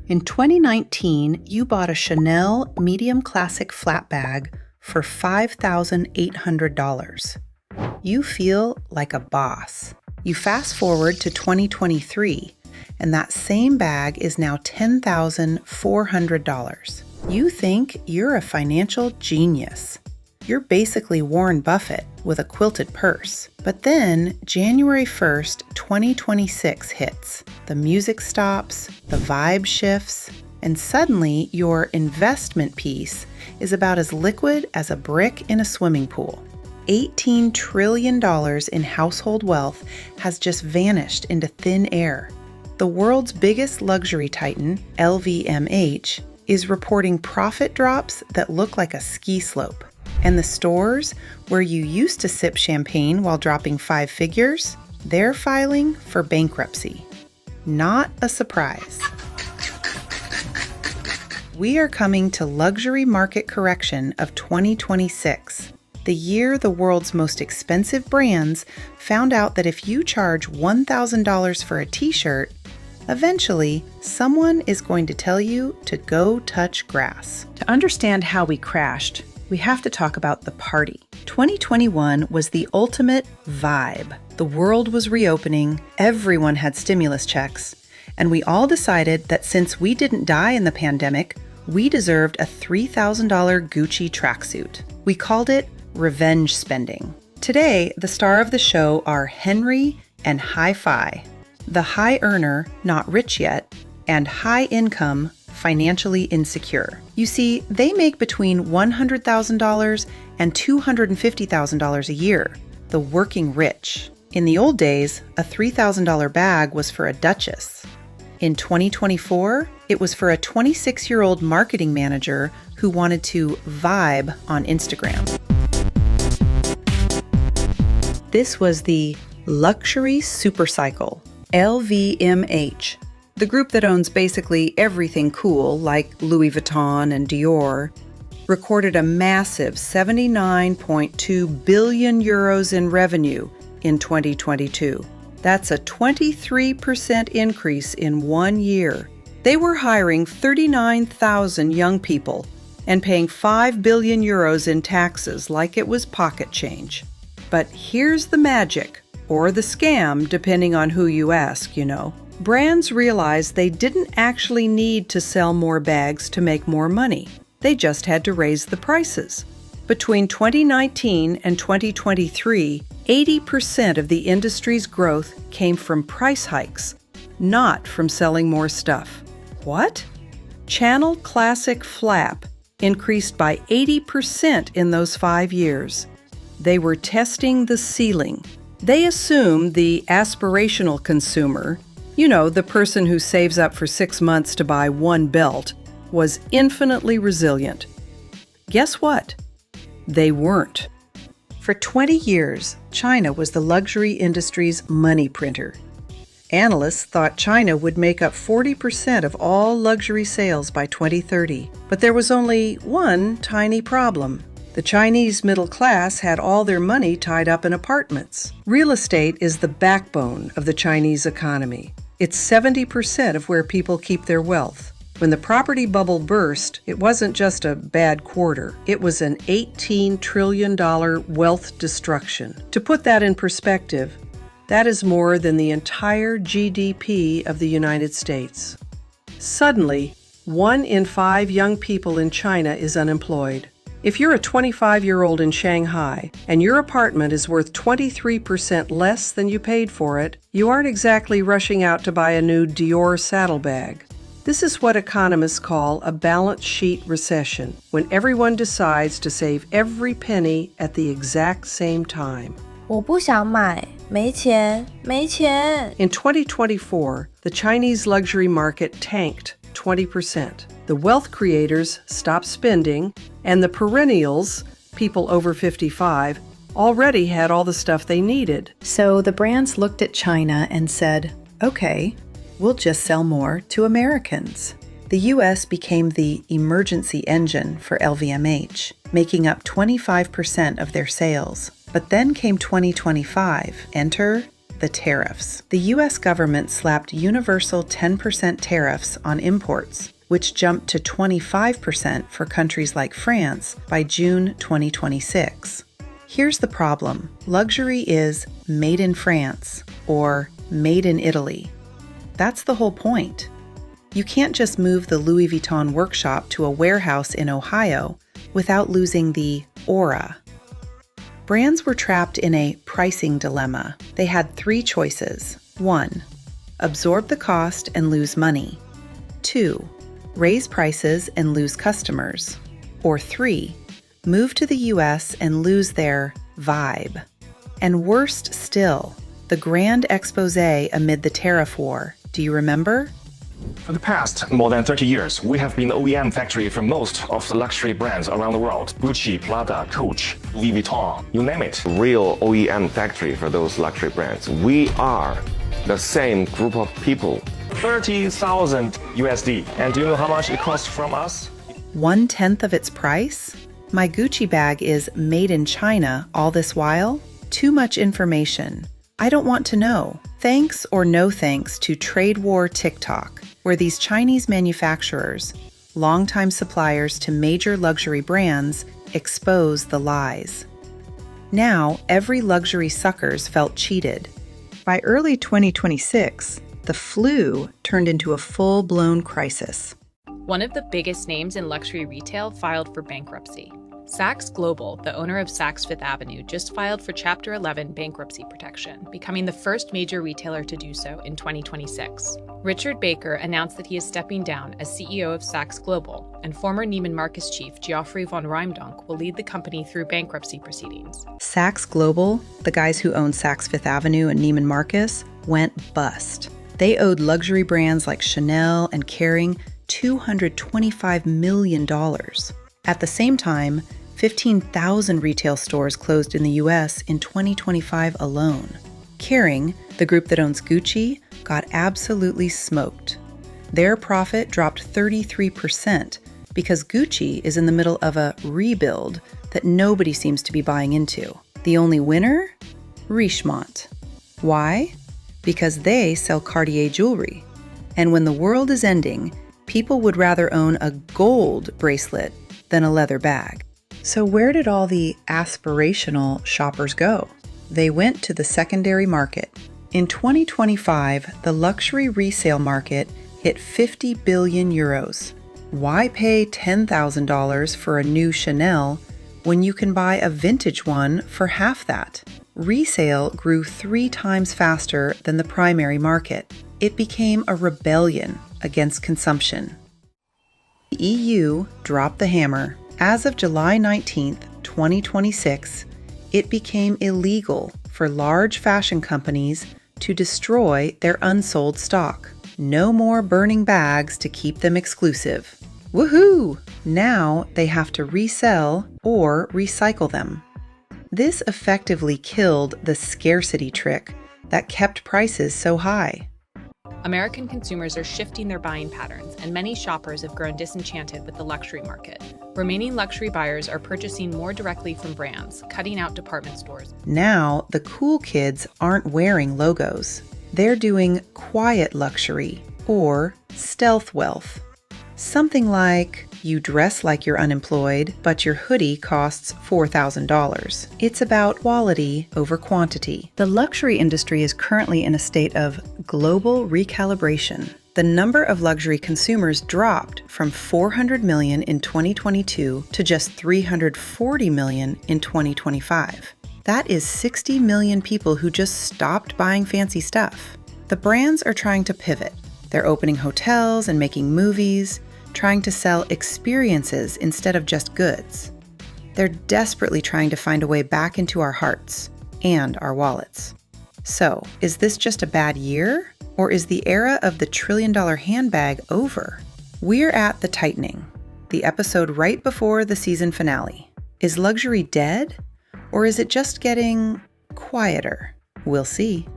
In 2019, you bought a Chanel medium classic flat bag for $5,800. You feel like a boss. You fast forward to 2023, and that same bag is now $10,400. You think you're a financial genius. You're basically Warren Buffett with a quilted purse. But then January 1st, 2026 hits. The music stops, the vibe shifts, and suddenly your investment piece is about as liquid as a brick in a swimming pool. $18 trillion in household wealth has just vanished into thin air. The world's biggest luxury titan, LVMH, is reporting profit drops that look like a ski slope. And the stores where you used to sip champagne while dropping 5 figures, they're filing for bankruptcy. Not a surprise. We are coming to luxury market correction of 2026, the year the world's most expensive brands found out that if you charge $1,000 for a t-shirt, eventually someone is going to tell you to go touch grass. To understand how we crashed, we have to talk about the party. 2021 was the ultimate vibe. The world was reopening, everyone had stimulus checks, and we all decided that since we didn't die in the pandemic, we deserved a $3,000 Gucci tracksuit. We called it revenge spending. Today, the star of the show are Henry and Hi-Fi, the high earner, not rich yet, and high income, financially insecure. You see, they make between $100,000 and $250,000 a year, the working rich. In the old days, a $3,000 bag was for a duchess. In 2024, it was for a 26-year-old marketing manager who wanted to vibe on Instagram. This was the luxury supercycle, LVMH. The group that owns basically everything cool, like Louis Vuitton and Dior, recorded a massive 79.2 billion euros in revenue in 2022. That's a 23% increase in 1 year. They were hiring 39,000 young people and paying 5 billion euros in taxes like it was pocket change. But here's the magic, or the scam, depending on who you ask, you know. Brands realized they didn't actually need to sell more bags to make more money. They just had to raise the prices. Between 2019 and 2023, 80% of the industry's growth came from price hikes, not from selling more stuff. What? Chanel Classic Flap increased by 80% in those 5 years. They were testing the ceiling. They assumed the aspirational consumer, you know, the person who saves up for 6 months to buy one belt, was infinitely resilient. Guess what? They weren't. For 20 years, China was the luxury industry's money printer. Analysts thought China would make up 40% of all luxury sales by 2030. But there was only one tiny problem. The Chinese middle class had all their money tied up in apartments. Real estate is the backbone of the Chinese economy. It's 70% of where people keep their wealth. When the property bubble burst, it wasn't just a bad quarter. It was an $18 trillion wealth destruction. To put that in perspective, that is more than the entire GDP of the United States. Suddenly, 1 in 5 young people in China is unemployed. If you're a 25-year-old in Shanghai and your apartment is worth 23% less than you paid for it, you aren't exactly rushing out to buy a new Dior saddlebag. This is what economists call a balance sheet recession, when everyone decides to save every penny at the exact same time. 我不想买，没钱，没钱。 In 2024, the Chinese luxury market tanked 20%. The wealth creators stopped spending, and the perennials, people over 55, already had all the stuff they needed. So the brands looked at China and said, okay, we'll just sell more to Americans. The U.S. became the emergency engine for LVMH, making up 25% of their sales. But then came 2025. Enter the tariffs. The U.S. government slapped universal 10% tariffs on imports, which jumped to 25% for countries like France by June 2026. Here's the problem. Luxury is made in France or made in Italy. That's the whole point. You can't just move the Louis Vuitton workshop to a warehouse in Ohio without losing the aura. Brands were trapped in a pricing dilemma. They had three choices. 1. Absorb the cost and lose money. 2. Raise prices and lose customers. Or 3. Move to the US and lose their vibe. And worst still, the grand expose amid the tariff war. Do you remember? For the past more than 30 years, we have been the OEM factory for most of the luxury brands around the world. Gucci, Prada, Coach, Louis Vuitton, you name it. Real OEM factory for those luxury brands. We are the same group of people. 30,000 USD. And do you know how much it costs from us? 1/10 of its price? My Gucci bag is made in China all this while? Too much information. I don't want to know. Thanks or no thanks to trade war TikTok, where these Chinese manufacturers, longtime suppliers to major luxury brands, expose the lies. Now, every luxury suckers felt cheated. By early 2026, the flu turned into a full-blown crisis. One of the biggest names in luxury retail filed for bankruptcy. Saks Global, the owner of Saks Fifth Avenue, just filed for Chapter 11 bankruptcy protection, becoming the first major retailer to do so in 2026. Richard Baker announced that he is stepping down as CEO of Saks Global, and former Neiman Marcus chief Geoffrey von Reimdonk will lead the company through bankruptcy proceedings. Saks Global, the guys who own Saks Fifth Avenue and Neiman Marcus, went bust. They owed luxury brands like Chanel and Kering $225 million. At the same time, 15,000 retail stores closed in the U.S. in 2025 alone. Kering, the group that owns Gucci, got absolutely smoked. Their profit dropped 33% because Gucci is in the middle of a rebuild that nobody seems to be buying into. The only winner? Richemont. Why? Because they sell Cartier jewelry. And when the world is ending, people would rather own a gold bracelet than a leather bag. So where did all the aspirational shoppers go? They went to the secondary market. In 2025, the luxury resale market hit 50 billion euros. Why pay $10,000 for a new Chanel when you can buy a vintage one for half that? Resale grew 3 times faster than the primary market. It became a rebellion against consumption. The EU dropped the hammer. As of July 19, 2026, it became illegal for large fashion companies to destroy their unsold stock. No more burning bags to keep them exclusive. Woohoo! Now they have to resell or recycle them. This effectively killed the scarcity trick that kept prices so high. American consumers are shifting their buying patterns, and many shoppers have grown disenchanted with the luxury market. Remaining luxury buyers are purchasing more directly from brands, cutting out department stores. Now, the cool kids aren't wearing logos. They're doing quiet luxury or stealth wealth. Something like you dress like you're unemployed, but your hoodie costs $4,000. It's about quality over quantity. The luxury industry is currently in a state of global recalibration. The number of luxury consumers dropped from 400 million in 2022 to just 340 million in 2025. That is 60 million people who just stopped buying fancy stuff. The brands are trying to pivot. They're opening hotels and making movies, trying to sell experiences instead of just goods. They're desperately trying to find a way back into our hearts and our wallets. So, is this just a bad year? Or is the era of the trillion-dollar handbag over? We're at The Tightening, the episode right before the season finale. Is luxury dead? Or is it just getting quieter? We'll see.